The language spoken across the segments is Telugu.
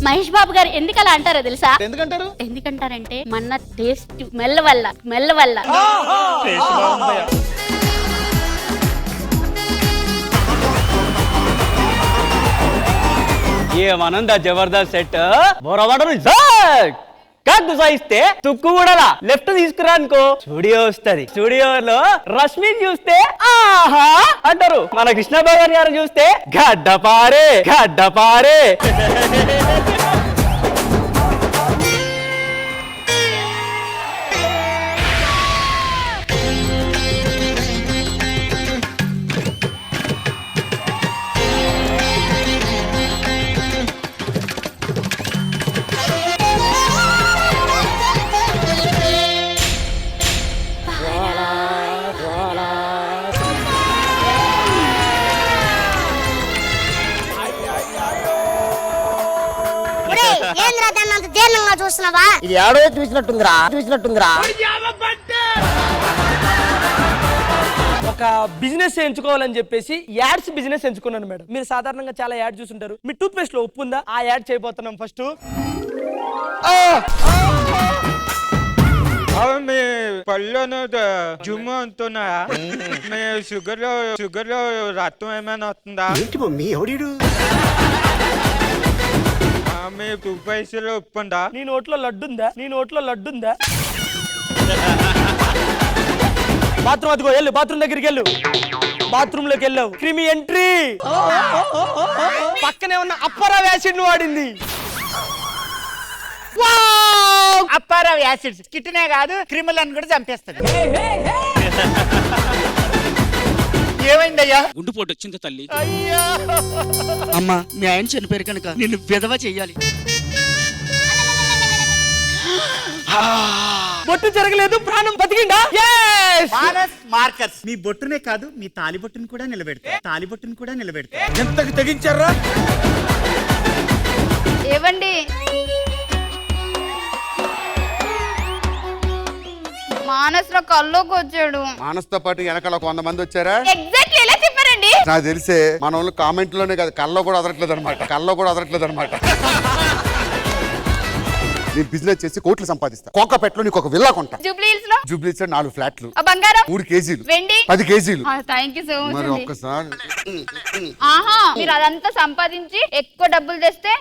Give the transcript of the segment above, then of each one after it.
మహేష్ బాబు గారు ఎందుకు అలా అంటారో తెలుసా? ఎందుకంటారంటే మన టేస్ట్ మెల్ల వల్ల ఏమనందా జబర్దస్త్ సెట్ గుసాయిస్తే తుక్కు కూడా లెఫ్ట్ తీసుకురా అనుకో స్టూడియో వస్తుంది. స్టూడియోలో రష్మిని చూస్తే ఆహా అంటారు. మన కృష్ణ భగవాన్ గారు చూస్తే గడ్డపారే. చూస్తున్నావా? ఇది ఏడో చూసినట్టుందిరా. ఒక బిజినెస్ ఎంచుకోవాలని చెప్పేసి యాడ్స్ బిజినెస్ ఎంచుకున్నాను మేడం. మీరు సాధారణంగా చాలా యాడ్ చూస్తుంటారు. మీ టూత్ పేస్ట్ లో ఉప్పు ఉందా? ఆ యాడ్ చేయబోతున్నాం ఫస్ట్. మీ పళ్ళను జుమ్ము అంటున్నారా? మీ షుగర్ లో రక్తం ఏమైనా వస్తుందా? మీ టూత్ పేస్ట్ లో ఉప్పు ఉందా? నీ నోట్లో లడ్డుందా? బాత్రూమ్ అదిగో వెళ్ళు, బాత్రూమ్ దగ్గరికి వెళ్ళు. బాత్రూమ్ లోకి వెళ్ళావు, క్రిమి ఎంట్రీ. పక్కనే ఉన్న అప్పరావ్ యాసిడ్ వాడింది. అప్పారావు యాసిడ్స్ కిట్నే కాదు క్రిములను కూడా చంపేస్తుంది. ఏమైందయ్యా? గుండుపోటు వచ్చింది తల్లి. అమ్మా మీ ఆయన చనిపోయారు కనుక నిన్ను విధవ చెయ్యాలి. బొట్టు జరగలేదు, ప్రాణం బతికిండా? మార్కర్స్ మీ బొట్టునే కాదు మీ తాలిబొట్టును కూడా నిలబెడతా. ఎంతకు తెగించారా? ఏవండి మానస్ కల్లోకి వచ్చాడు. మానస్తో పాటు వెనకాల 100 మంది వచ్చారా? ఎగ్జాక్ట్లీ ఎలా చెప్పారండి? నాకు తెలిసే మన వాళ్ళు కామెంట్ లోనే కాదు కల్లో కూడా అదరట్లేదు అనమాట. నేను బిజినెస్ చేసి కోట్లు సంపాదిస్తా. కోకపేటలో నీకు ఒక విల్లా కొంటా. జూబ్లీహిల్స్ లో 4 ఫ్లాట్లు, బంగారం 3 కేజీలు, వెండి 10 కేజీలు. Thank you so much. మరి ఒక్కసారి మీరు అదంతా సంపాదించి ఎక్కువ డబ్బులు తెస్తే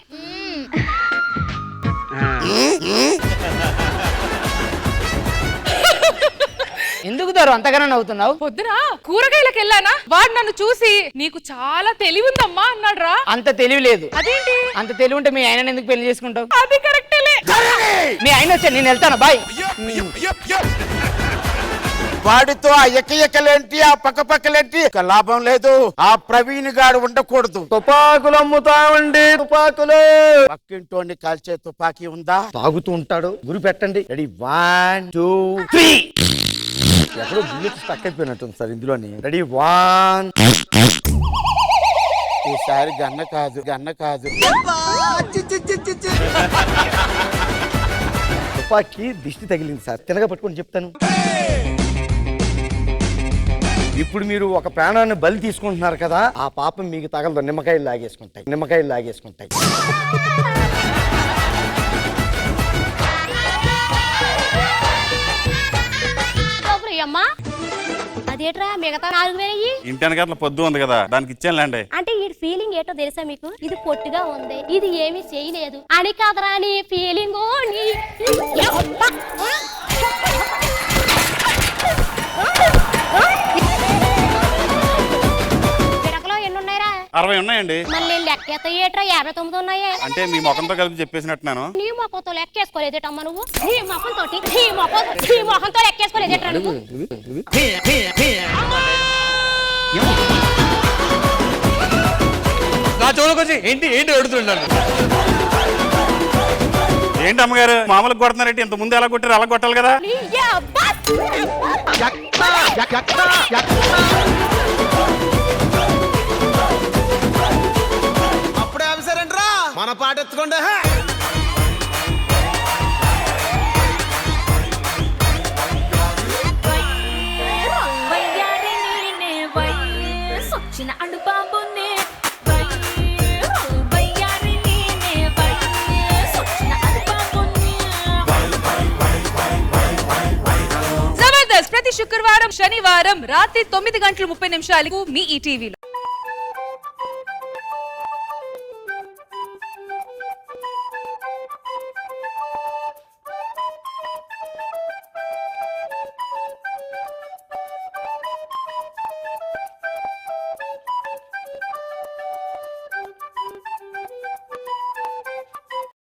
ఎందుకు దారు అంతగానో నవ్వుతున్నావు? పొద్దున కూరగాయలకు వెళ్ళానా, వాడు నన్ను చూసి నీకు చాలా తెలివి ఉందమ్మా అన్నాడు రా. అంత తెలివి లేదు. అదేంటి? అంత తెలివి ఉంటే మీ ఆయన ఎందుకు పెళ్లి చేసుకుంటావు? అది కరెక్టేలే. మీ ఆయన వచ్చా, నేను వెళ్తాను, బాయ్. వాడితో ఆ ఎక్కలేంటి ఆ పక్కలేంటి లాభం లేదు. ఆ ప్రవీణ్ గాడు ఉండకూడదు. తుపాకులు అమ్ముతామండి, తుపాకులు. పక్కింటోని కాల్చే తుపాకీ ఉందా? తాగుతూ ఉంటాడు. గురి పెట్టండి. రెడీ 1 2 3. ఎక్కడో బుల్లెట్ స్టక్ అయిపోయినట్టుంది సార్ ఇందులోని. రెడీ 1. ఈసారి గన్న కాదు. తుపాకీ దిష్టి తగిలింది సార్, తినగా పట్టుకొని చెప్తాను. ఇప్పుడు మీరు ఒక ప్రాణాన్ని బలి తీసుకుంటున్నారు కదా, ఆ పాపం మీకు తగలదు. నిమ్మకాయలు లాగేసుకుంటాయి. అమ్మా అదేట్రా మిగతా 4000 ఇంటి గట్ల పొద్దు ఉంది కదా, దానికి ఇచ్చానులేండి. అంటే ఈ ఫీలింగ్ ఏటో తెలుసా మీకు? ఇది పొట్టుగా ఉంది, ఇది ఏమీ చేయలేదు అని కాదరా నీ ఫీలింగ్. పిడకలో ఎన్ని ఉన్నాయరా? 60 ఉన్నాయండి. మళ్ళీ లెక్కేత ఏట్రా 59 ఉన్నాయి. అంటే మీ ముఖంతో కలిపి చెప్పేసినట్టున్నాను. నీ ముఖంతో లెక్కేసుకోలేదేటమ్మా నువ్వు? నీ ముఖంతో లెక్కేసుకోలేదేట్రా నువ్వు? నా చోటుకొచ్చి ఏంటి అడుగుతున్నాను. ఏంటి అమ్మగారు మామూలుగా కొడుతున్నారంటే ఇంత ముందు ఎలా కొట్టారు అలా కొట్టాలి కదా. అప్పుడే అవసరంట్రా మన పాట ఎత్తుకోండి. శుక్రవారం శనివారం రాత్రి 9:30 మీ ఈ టీవీలో.